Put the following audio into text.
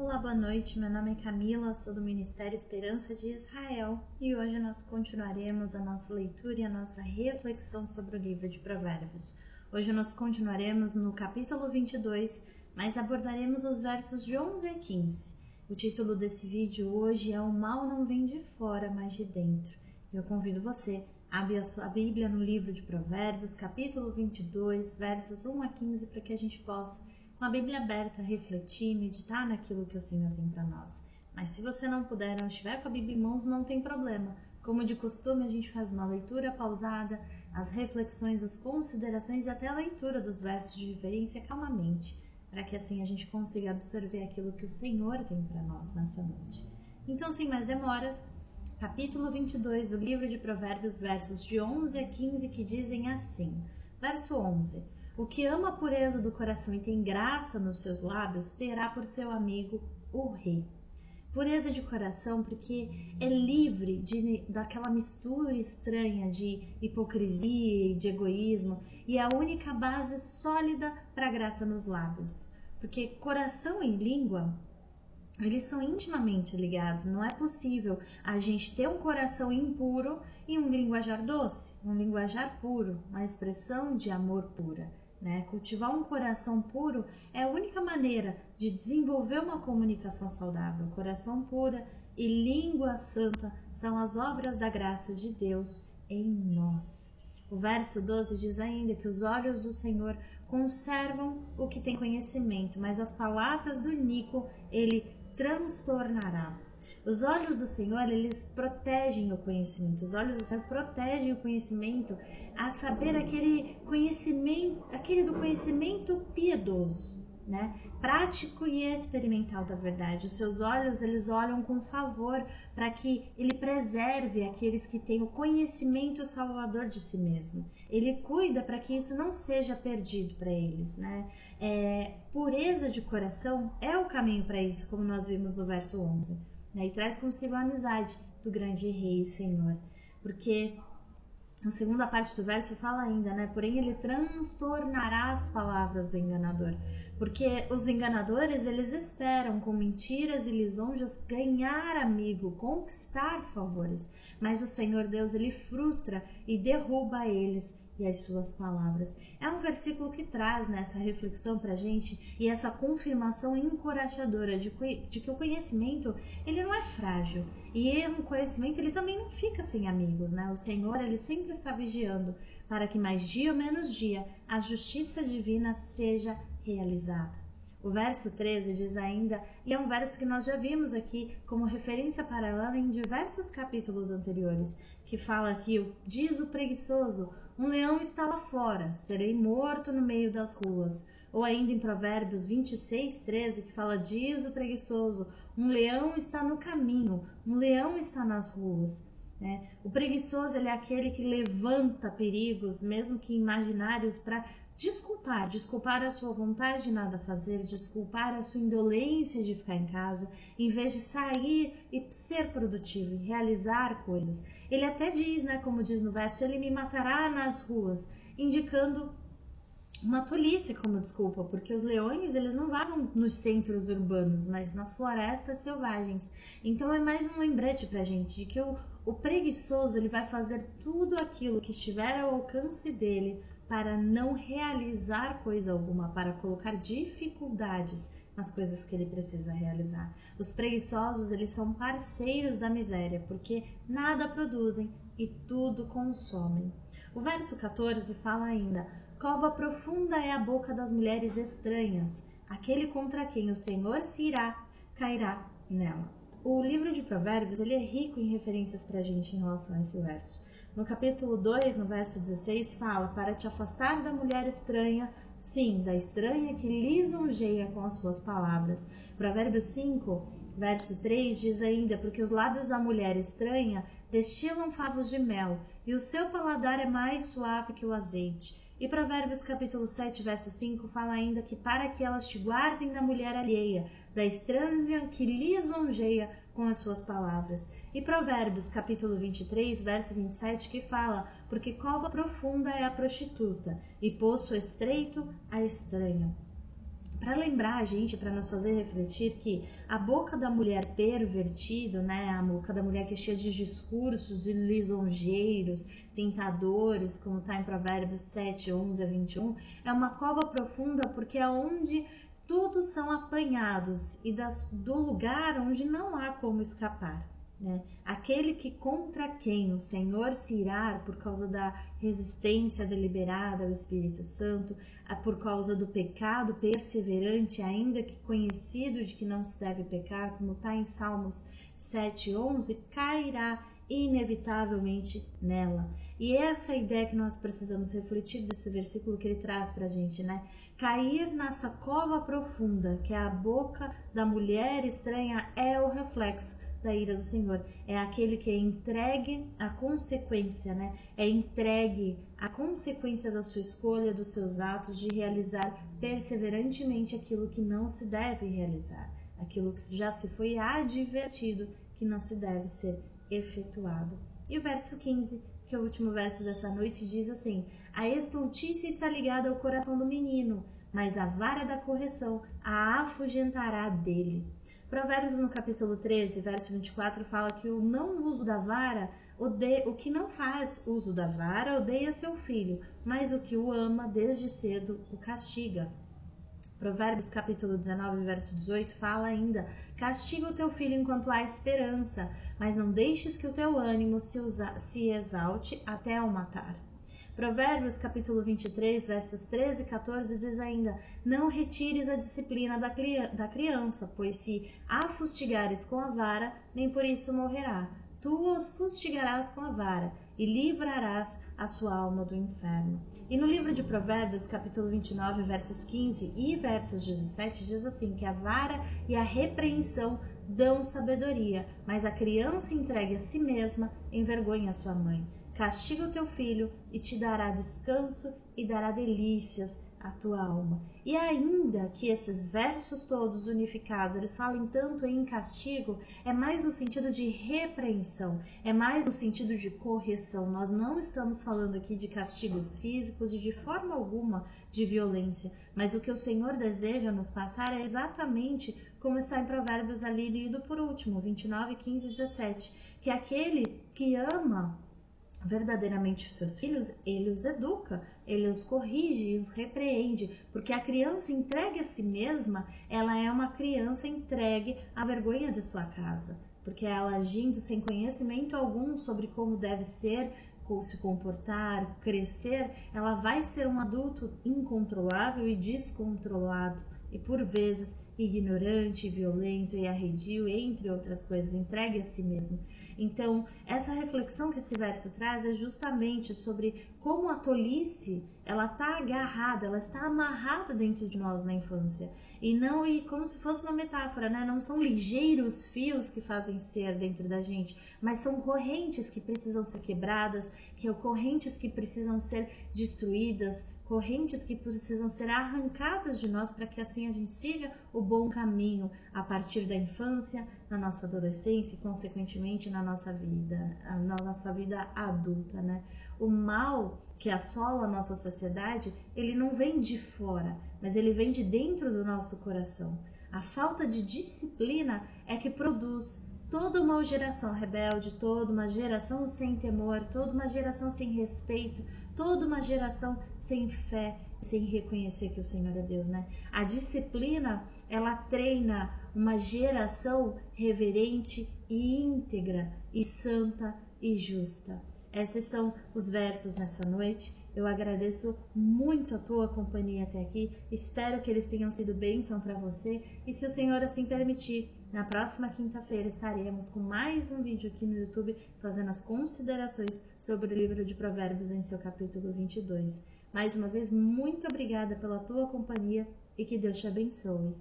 Olá, boa noite. Meu nome é Camila, sou do Ministério Esperança de Israel e hoje nós continuaremos a nossa leitura e a nossa reflexão sobre o livro de Provérbios. Hoje nós continuaremos no capítulo 22, mas abordaremos os versos de 11 a 15. O título desse vídeo hoje é O Mal Não Vem de Fora, mas de Dentro. Eu convido você a abrir a sua Bíblia no livro de Provérbios, capítulo 22, versos 1 a 15, para que a gente possa, com a Bíblia aberta, refletir, meditar naquilo que o Senhor tem para nós. Mas se você não puder, não estiver com a Bíblia em mãos, não tem problema. Como de costume, a gente faz uma leitura pausada, as reflexões, as considerações e até a leitura dos versos de referência calmamente, para que assim a gente consiga absorver aquilo que o Senhor tem para nós nessa noite. Então, sem mais demoras, capítulo 22 do livro de Provérbios, versos de 11 a 15, que dizem assim. Verso 11. O que ama a pureza do coração e tem graça nos seus lábios, terá por seu amigo o rei. Pureza de coração porque é livre daquela mistura estranha de hipocrisia e de egoísmo, e é a única base sólida para a graça nos lábios. Porque coração e língua, eles são intimamente ligados. Não é possível a gente ter um coração impuro e um linguajar doce, um linguajar puro, uma expressão de amor pura. Cultivar um coração puro é a única maneira de desenvolver uma comunicação saudável. Coração puro e língua santa são as obras da graça de Deus em nós. O verso 12 diz ainda que os olhos do Senhor conservam o que tem conhecimento, mas as palavras do ímpio ele transtornará. Os olhos do Senhor, eles protegem o conhecimento. Os olhos do Senhor protegem o conhecimento, a saber, aquele do conhecimento piedoso, prático e experimental da verdade. Os seus olhos, eles olham com favor para que ele preserve aqueles que têm o conhecimento salvador de si mesmo. Ele cuida para que isso não seja perdido para eles, Pureza de coração é o caminho para isso, como nós vimos no verso 11. E traz consigo a amizade do grande rei e Senhor, porque a segunda parte do verso fala ainda, porém ele transtornará as palavras do enganador, porque os enganadores, eles esperam com mentiras e lisonjas ganhar amigo, conquistar favores, mas o Senhor Deus, ele frustra e derruba eles e as suas palavras. É um versículo que traz essa reflexão pra gente e essa confirmação encorajadora de que o conhecimento, ele não é frágil, e o conhecimento, ele também não fica sem amigos, O Senhor, ele sempre está vigiando para que mais dia ou menos dia a justiça divina seja realizada. O verso 13 diz ainda, e é um verso que nós já vimos aqui como referência paralela em diversos capítulos anteriores, que fala que diz o preguiçoso: um leão está lá fora, serei morto no meio das ruas. Ou ainda em Provérbios 26, 13, que fala, diz o preguiçoso: um leão está no caminho, um leão está nas ruas. O preguiçoso, ele é aquele que levanta perigos, mesmo que imaginários, para desculpar a sua vontade de nada fazer, desculpar a sua indolência de ficar em casa, em vez de sair e ser produtivo e realizar coisas. Ele até diz, como diz no verso, ele me matará nas ruas, indicando uma tolice como desculpa, porque os leões, eles não vagam nos centros urbanos, mas nas florestas selvagens. Então é mais um lembrete pra gente de que o preguiçoso, ele vai fazer tudo aquilo que estiver ao alcance dele para não realizar coisa alguma, para colocar dificuldades nas coisas que ele precisa realizar. Os preguiçosos, eles são parceiros da miséria, porque nada produzem e tudo consomem. O verso 14 fala ainda: cova profunda é a boca das mulheres estranhas, aquele contra quem o Senhor se irá, cairá nela. O livro de Provérbios, ele é rico em referências para a gente em relação a esse verso. No capítulo 2, no verso 16, fala: para te afastar da mulher estranha, sim, da estranha que lisonjeia com as suas palavras. Provérbios 5, verso 3 diz ainda: porque os lábios da mulher estranha destilam favos de mel, e o seu paladar é mais suave que o azeite. E Provérbios capítulo 7, verso 5 fala ainda que para que elas te guardem da mulher alheia, da estranha que lisonjeia com as suas palavras. E Provérbios capítulo 23, verso 27 que fala: porque cova profunda é a prostituta e poço estreito a estranha. para lembrar a gente, para nos fazer refletir que a boca da mulher pervertida, né, a boca da mulher que é cheia de discursos lisonjeiros, tentadores, como está em Provérbios 7, 11 a 21, é uma cova profunda porque é onde todos são apanhados e do lugar onde não há como escapar. Né? Aquele que contra quem o Senhor se irar por causa da resistência deliberada ao Espírito Santo, por causa do pecado perseverante, ainda que conhecido de que não se deve pecar, como está em Salmos 7:11, cairá inevitavelmente nela. E essa ideia que nós precisamos refletir desse versículo que ele traz para a gente, né? Cair nessa cova profunda, que é a boca da mulher estranha, é o reflexo da ira do Senhor. É aquele que é entregue à consequência, né? É entregue à consequência da sua escolha, dos seus atos, de realizar perseverantemente aquilo que não se deve realizar, aquilo que já se foi advertido que não se deve ser efetuado. E o verso 15, que é o último verso dessa noite, diz assim: a estultícia está ligada ao coração do menino, mas a vara da correção a afugentará dele. Provérbios no capítulo 13, verso 24, fala que o não uso da vara, o que não faz uso da vara odeia seu filho, mas o que o ama desde cedo o castiga. Provérbios capítulo 19, verso 18 fala ainda: castiga o teu filho enquanto há esperança, mas não deixes que o teu ânimo se exalte até o matar. Provérbios capítulo 23, versos 13 e 14 diz ainda: não retires a disciplina da criança, pois se a fustigares com a vara, nem por isso morrerá. Tu os fustigarás com a vara e livrarás a sua alma do inferno. E no livro de Provérbios, capítulo 29, versos 15 e versos 17, diz assim, que a vara e a repreensão dão sabedoria, mas a criança entregue a si mesma envergonha a sua mãe. Castiga o teu filho e te dará descanso e dará delícias à tua alma. E ainda que esses versos todos unificados, eles falem tanto em castigo, é mais no sentido de repreensão, é mais no sentido de correção. Nós não estamos falando aqui de castigos físicos e de forma alguma de violência, mas o que o Senhor deseja nos passar é exatamente como está em Provérbios ali lido por último, 29, 15 e 17, que aquele que ama verdadeiramente os seus filhos, ele os educa, ele os corrige e os repreende, porque a criança entregue a si mesma, ela é uma criança entregue à vergonha de sua casa, porque ela agindo sem conhecimento algum sobre como deve ser, se comportar, crescer, ela vai ser um adulto incontrolável e descontrolado, e por vezes ignorante, violento e arredio, entre outras coisas, entregue a si mesmo. Então, essa reflexão que esse verso traz é justamente sobre como a tolice, ela está agarrada, ela está amarrada dentro de nós na infância. E como se fosse uma metáfora, né? Não são ligeiros fios que fazem ser dentro da gente, mas são correntes que precisam ser quebradas, correntes que precisam ser destruídas, correntes que precisam ser arrancadas de nós para que assim a gente siga o bom caminho a partir da infância, na nossa adolescência e consequentemente na nossa vida adulta, né? O mal que assola a nossa sociedade, ele não vem de fora, mas ele vem de dentro do nosso coração. A falta de disciplina é que produz toda uma geração rebelde, toda uma geração sem temor, toda uma geração sem respeito, toda uma geração sem fé, sem reconhecer que o Senhor é Deus, né? A disciplina, ela treina uma geração reverente e íntegra e santa e justa. Esses são os versos nessa noite. Eu agradeço muito a tua companhia até aqui. Espero que eles tenham sido bênção para você. E se o Senhor assim permitir, na próxima quinta-feira estaremos com mais um vídeo aqui no YouTube fazendo as considerações sobre o livro de Provérbios em seu capítulo 22. Mais uma vez, muito obrigada pela tua companhia e que Deus te abençoe.